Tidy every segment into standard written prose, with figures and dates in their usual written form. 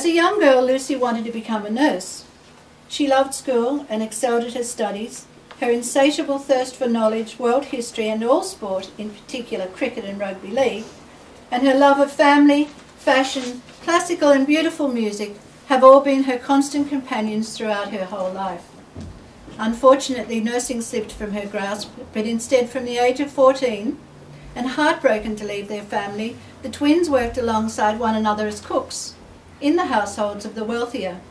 As a young girl, Lucy wanted to become a nurse. She loved school and excelled at her studies. Her insatiable thirst for knowledge, world history and all sport, in particular cricket and rugby league, and her love of family, fashion, classical and beautiful music have all been her constant companions throughout her whole life. Unfortunately, nursing slipped from her grasp, but instead from the age of 14, and heartbroken to leave their family, the twins worked alongside one another as cooks in the households of the wealthier.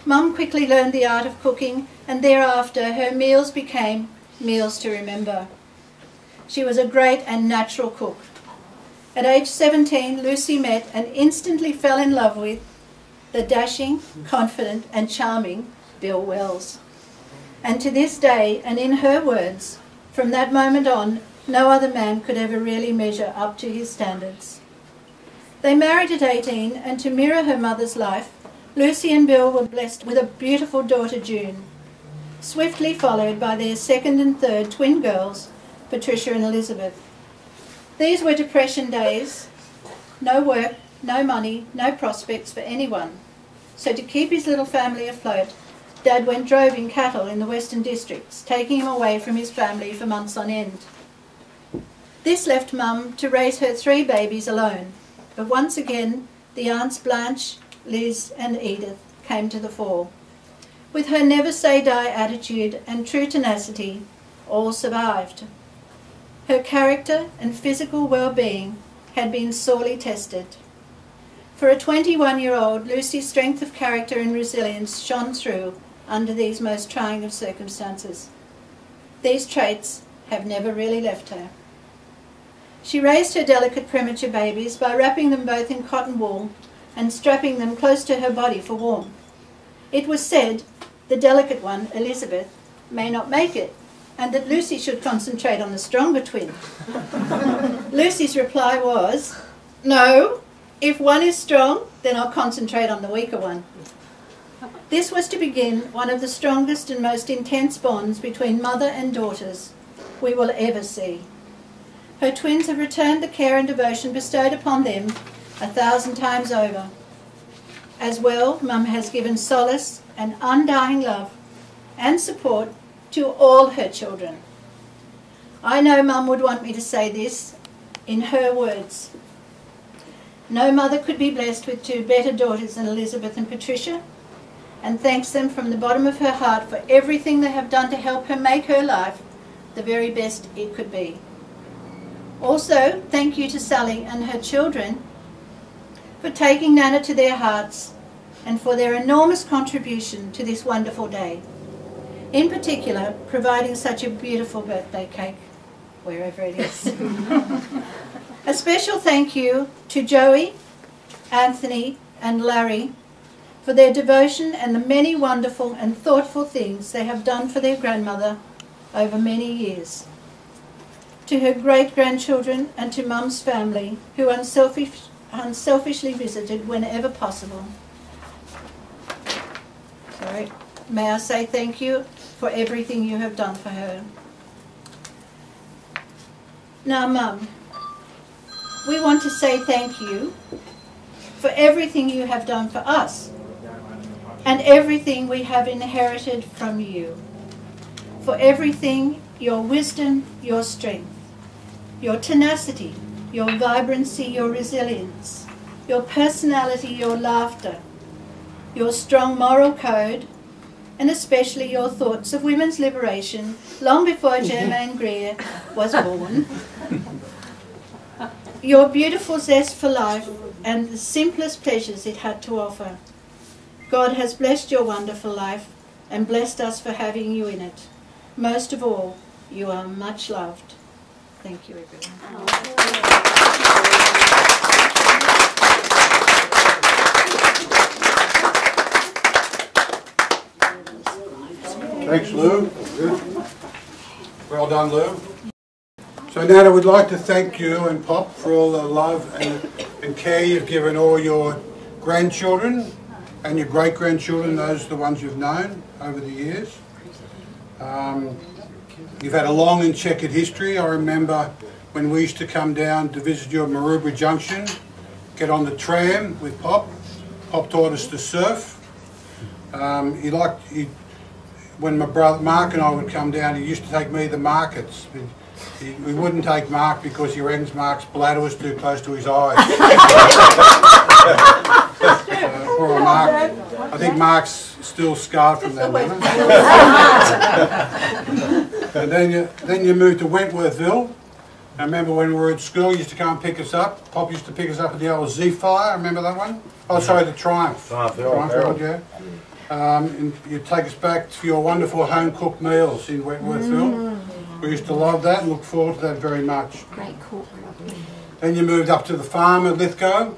Mum quickly learned the art of cooking, and thereafter her meals became meals to remember. She was a great and natural cook. At age 17, Lucy met and instantly fell in love with the dashing, confident and charming Bill Wells. And to this day, and in her words, from that moment on, no other man could ever really measure up to his standards. They married at 18, and to mirror her mother's life, Lucy and Bill were blessed with a beautiful daughter, June, swiftly followed by their second and third twin girls, Patricia and Elizabeth. These were depression days, no work, no money, no prospects for anyone. So to keep his little family afloat, Dad went droving cattle in the Western Districts, taking him away from his family for months on end. This left Mum to raise her 3 babies alone, but once again the aunts Blanche, Liz and Edith came to the fore. With her never-say-die attitude and true tenacity, all survived. Her character and physical well-being had been sorely tested. For a 21-year-old, Lucy's strength of character and resilience shone through under these most trying of circumstances. These traits have never really left her. She raised her delicate premature babies by wrapping them both in cotton wool and strapping them close to her body for warmth. It was said the delicate one, Elizabeth, may not make it, and that Lucy should concentrate on the stronger twin. Lucy's reply was, "No, if one is strong, then I'll concentrate on the weaker one." This was to begin one of the strongest and most intense bonds between mother and daughters we will ever see. Her twins have returned the care and devotion bestowed upon them 1,000 times over. As well, Mum has given solace and undying love and support to all her children. I know Mum would want me to say this in her words. No mother could be blessed with 2 better daughters than Elizabeth and Patricia, and thanks them from the bottom of her heart for everything they have done to help her make her life the very best it could be. Also, thank you to Sally and her children for taking Nana to their hearts and for their enormous contribution to this wonderful day. In particular, providing such a beautiful birthday cake, wherever it is. A special thank you to Joey, Anthony and Larry for their devotion and the many wonderful and thoughtful things they have done for their grandmother over many years. To her great-grandchildren and to Mum's family, who unselfishly visited whenever possible. May I say thank you for everything you have done for her. Now, Mum, we want to say thank you for everything you have done for us and everything we have inherited from you. For everything, your wisdom, your strength, your tenacity, your vibrancy, your resilience, your personality, your laughter, your strong moral code, and especially your thoughts of women's liberation long before Germaine Greer was born. Your beautiful zest for life and the simplest pleasures it had to offer. God has blessed your wonderful life and blessed us for having you in it. Most of all, you are much loved. Thank you, everyone. Thanks, Lou. Good. Well done, Lou. So, Nana, we'd like to thank you and Pop for all the love and care you've given all your grandchildren and your great-grandchildren, those are the ones you've known over the years. You've had a long and checkered history. I remember when we used to come down to visit you at Maroubra Junction, get on the tram with Pop, Pop taught us to surf. When my brother Mark and I would come down, he used to take me to the markets. We wouldn't take Mark because he reckons Mark's bladder was too close to his eyes. Poor Mark. I think Mark's still scarred from that moment. And then you moved to Wentworthville. I remember when we were at school, you used to come and pick us up. Pop used to pick us up at the old Z-Fire, remember that one? Oh, sorry, the Triumph. Triumph, yeah. And you'd take us back for your wonderful home-cooked meals in Wentworthville. We used to love that and look forward to that very much. Great cook. Then you moved up to the farm at Lithgow.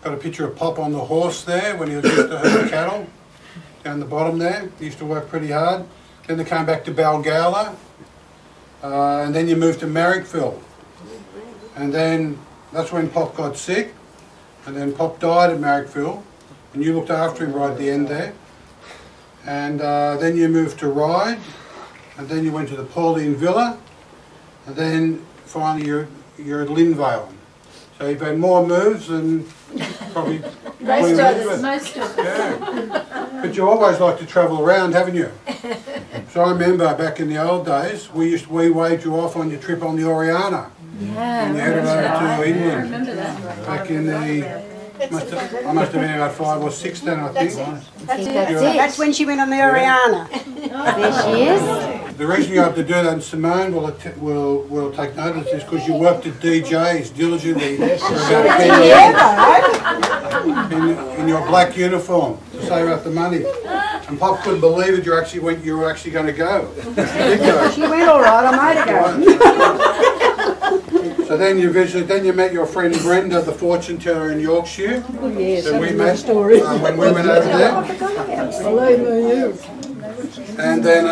Got a picture of Pop on the horse there when he was used to herd cattle. Down the bottom there, he used to work pretty hard. Then they came back to Balgowlah. And then you moved to Marrickville. And then that's when Pop got sick. And then Pop died at Marrickville. And you looked after him right at the end there. And then you moved to Ryde. And then you went to the Pauline Villa. And then finally you're at Linvale. So you've had more moves than probably Most of it. Yeah. But you always like to travel around, haven't you? So I remember back in the old days, we waved you off on your trip on the Oriana. Yeah. And you headed over to England. I remember that. Back in the... I must have been about 5 or 6 then, I think. That's it. That's when she went on the Oriana. There she is. The reason you have to do that, and Simone will take notice, is because you worked at DJ's diligently for about 10 years in your black uniform to save up the money. And Pop couldn't believe it. You were actually going to go. She went all right. I made her go. So then you met your friend Brenda, the fortune teller in Yorkshire. Oh, yes, that we that's met my story. when we went over there. Believe me, you. And then,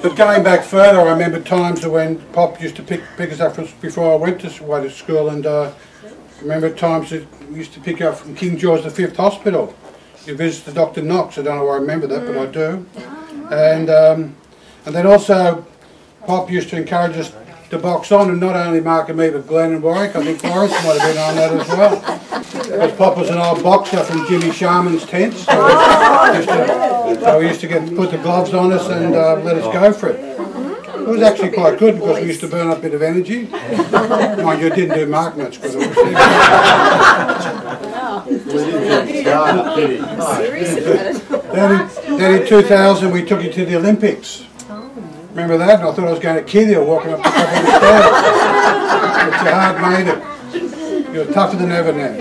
but going back further, I remember times when Pop used to pick us up before I went to school, and I remember times that we used to pick you up from King George V Hospital. You visited Dr. Knox. I don't know why I remember that, but I do. And then also, Pop used to encourage us to box on, and not only Mark and me, but Glenn and Warwick. I think Boris might have been on that as well. Because Pop was an old boxer from Jimmy Sharman's tents, so we used to put the gloves on us and let us go for it. It was actually quite good because we used to burn up a bit of energy. Mind you, it didn't do Mark much good, obviously. Then in 2000 we took you to the Olympics. Remember that? And I thought I was going to kill you walking up the top of the stairs. But your heart made it. You're tougher than ever now.